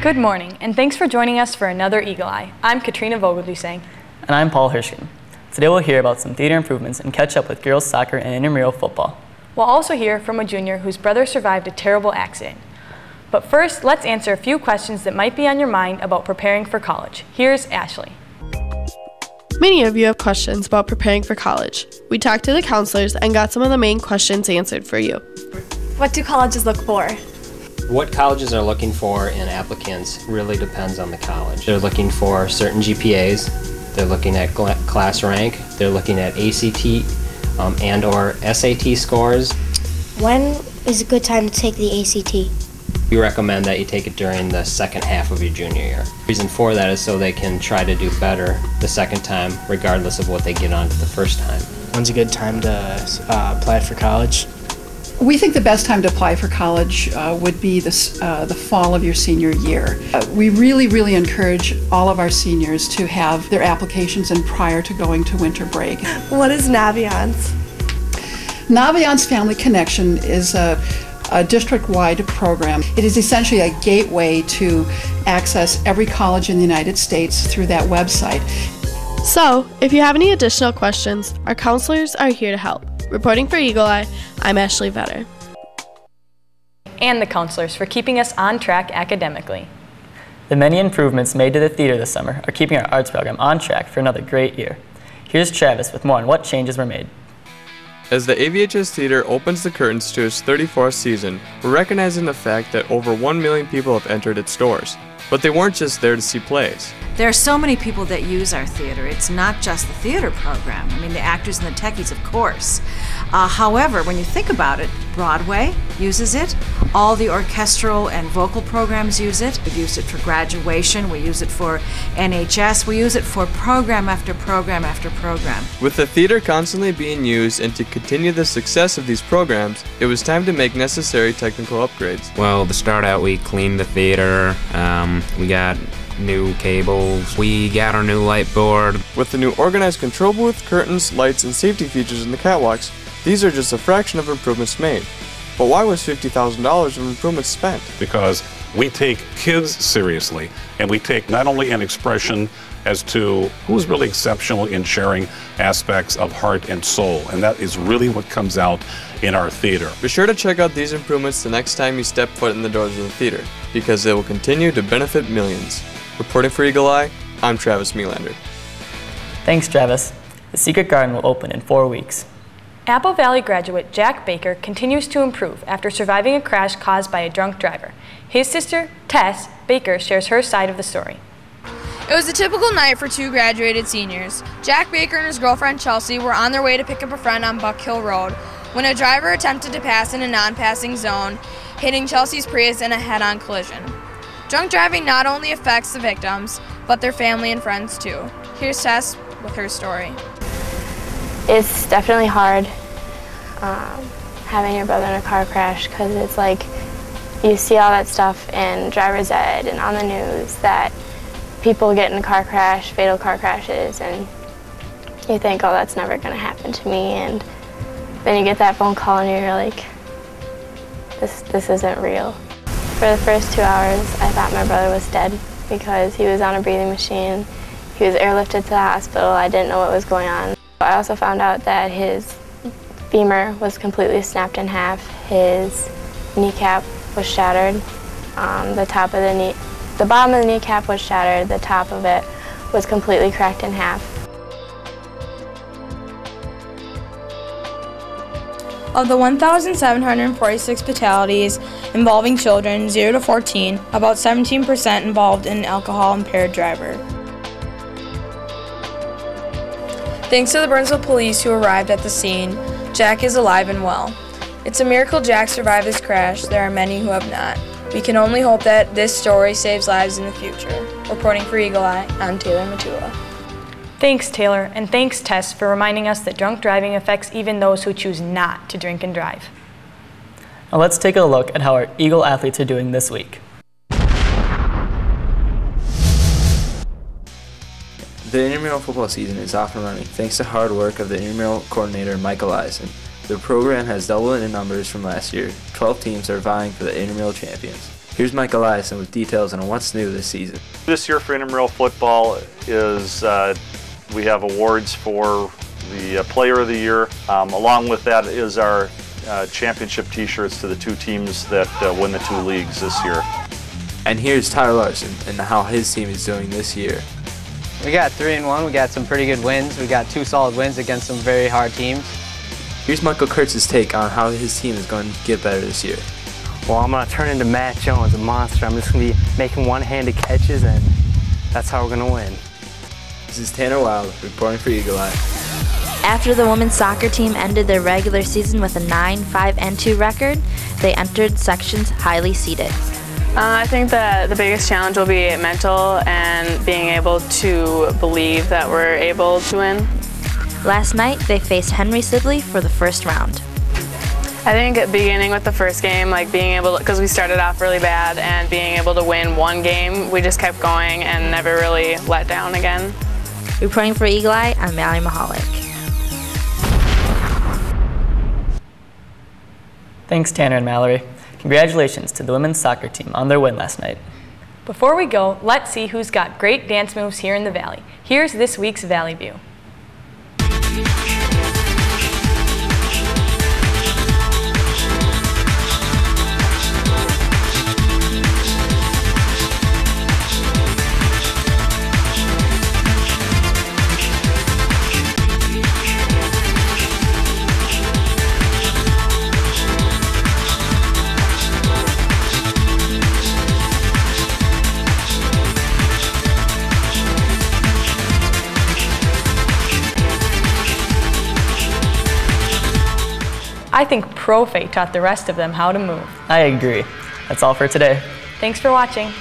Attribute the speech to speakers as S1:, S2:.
S1: Good morning, and thanks for joining us for another EaglEye. I'm Katrina Vogeldusang.
S2: And I'm Paul Hirschkin. Today we'll hear about some theater improvements and catch up with girls soccer and intramural football.
S1: We'll also hear from a junior whose brother survived a terrible accident. But first, let's answer a few questions that might be on your mind about preparing for college. Here's Ashley.
S3: Many of you have questions about preparing for college. We talked to the counselors and got some of the main questions answered for you.
S4: What do colleges look for?
S5: What colleges are looking for in applicants really depends on the college. They're looking for certain GPAs, they're looking at class rank, they're looking at ACT and or SAT scores.
S6: When is a good time to take the ACT?
S5: We recommend that you take it during the second half of your junior year. The reason for that is so they can try to do better the second time regardless of what they get on the first time.
S7: When's a good time to apply for college?
S8: We think the best time to apply for college would be the fall of your senior year. We really encourage all of our seniors to have their applications in prior to going to winter break.
S4: What is Naviance?
S8: Naviance Family Connection is a district-wide program. It is essentially a gateway to access every college in the United States through that website.
S3: So, if you have any additional questions, our counselors are here to help. Reporting for EaglEye, I'm Ashley Vetter.
S1: And the counselors for keeping us on track academically.
S2: The many improvements made to the theater this summer are keeping our arts program on track for another great year. Here's Travis with more on what changes were made.
S9: As the AVHS Theater opens the curtains to its 34th season, we're recognizing the fact that over 1 million people have entered its doors. But they weren't just there to see plays.
S10: There are so many people that use our theater. It's not just the theater program. I mean, the actors and the techies, of course. However, when you think about it, Broadway uses it. All the orchestral and vocal programs use it. We've used it for graduation. We use it for NHS. We use it for program after program after program.
S9: With the theater constantly being used and to continue the success of these programs, it was time to make necessary technical upgrades.
S11: Well, to start out, we cleaned the theater. We got new cables. We got our new light board.
S9: With the new organized control booth, curtains, lights, and safety features in the catwalks, these are just a fraction of improvements made. But why was $50,000 of improvements spent?
S12: Because we take kids seriously, and we take not only an expression as to who's really exceptional in sharing aspects of heart and soul, and that is really what comes out in our theater.
S9: Be sure to check out these improvements the next time you step foot in the doors of the theater, because they will continue to benefit millions. Reporting for EaglEye, I'm Travis Melander.
S2: Thanks, Travis. The Secret Garden will open in 4 weeks.
S1: Apple Valley graduate Jack Baker continues to improve after surviving a crash caused by a drunk driver. His sister, Tess Baker, shares her side of the story.
S13: It was a typical night for two graduated seniors. Jack Baker and his girlfriend Chelsea were on their way to pick up a friend on Buck Hill Road when a driver attempted to pass in a non-passing zone, hitting Chelsea's Prius in a head-on collision. Drunk driving not only affects the victims, but their family and friends too. Here's Tess with her story.
S14: It's definitely hard having your brother in a car crash, because it's like you see all that stuff in driver's ed and on the news that people get in a car crash, fatal car crashes, and you think, oh, that's never going to happen to me, and then you get that phone call and you're like, this isn't real. For the first 2 hours, I thought my brother was dead because he was on a breathing machine. He was airlifted to the hospital. I didn't know what was going on. I also found out that his femur was completely snapped in half. His kneecap was shattered. The bottom of the kneecap was shattered. The top of it was completely cracked in half.
S13: Of the 1,746 fatalities involving children 0 to 14, about 17% involved an alcohol-impaired driver. Thanks to the Burnsville police who arrived at the scene, Jack is alive and well. It's a miracle Jack survived this crash. There are many who have not. We can only hope that this story saves lives in the future. Reporting for EaglEye, I'm Taylor Matula.
S1: Thanks, Taylor, and thanks, Tess, for reminding us that drunk driving affects even those who choose not to drink and drive.
S2: Now let's take a look at how our Eagle athletes are doing this week.
S15: The intramural football season is off and running thanks to hard work of the intramural coordinator Michael Eisen. The program has doubled in numbers from last year. 12 teams are vying for the intramural champions. Here's Mike Eliason with details on what's new this season.
S16: This year for Intramural Football is we have awards for the Player of the Year. Along with that is our championship t-shirts to the two teams that win the two leagues this year.
S15: And here's Tyler Larson and how his team is doing this year.
S17: We got 3-1. We got some pretty good wins. We got 2 solid wins against some very hard teams.
S15: Here's Michael Kurtz's take on how his team is going to get better this year.
S18: Well, I'm going to turn into Matt Jones, a monster. I'm just going to be making one-handed catches, and that's how we're going to win.
S15: This is Tanner Wild reporting for EaglEye.
S19: After the women's soccer team ended their regular season with a 9-5-2 record, they entered sections highly seeded.
S20: I think that the biggest challenge will be mental and being able to believe that we're able to win.
S19: Last night, they faced Henry Sibley for the first round.
S20: I think beginning with the first game, like being able to, because we started off really bad, and being able to win one game, we just kept going and never really let down again.
S19: Reporting for EaglEye, I'm Mallory Mahalik.
S2: Thanks, Tanner and Mallory. Congratulations to the women's soccer team on their win last night.
S1: Before we go, let's see who's got great dance moves here in the Valley. Here's this week's Valley View. I think Profe taught the rest of them how to move.
S2: I agree. That's all for today.
S1: Thanks for watching.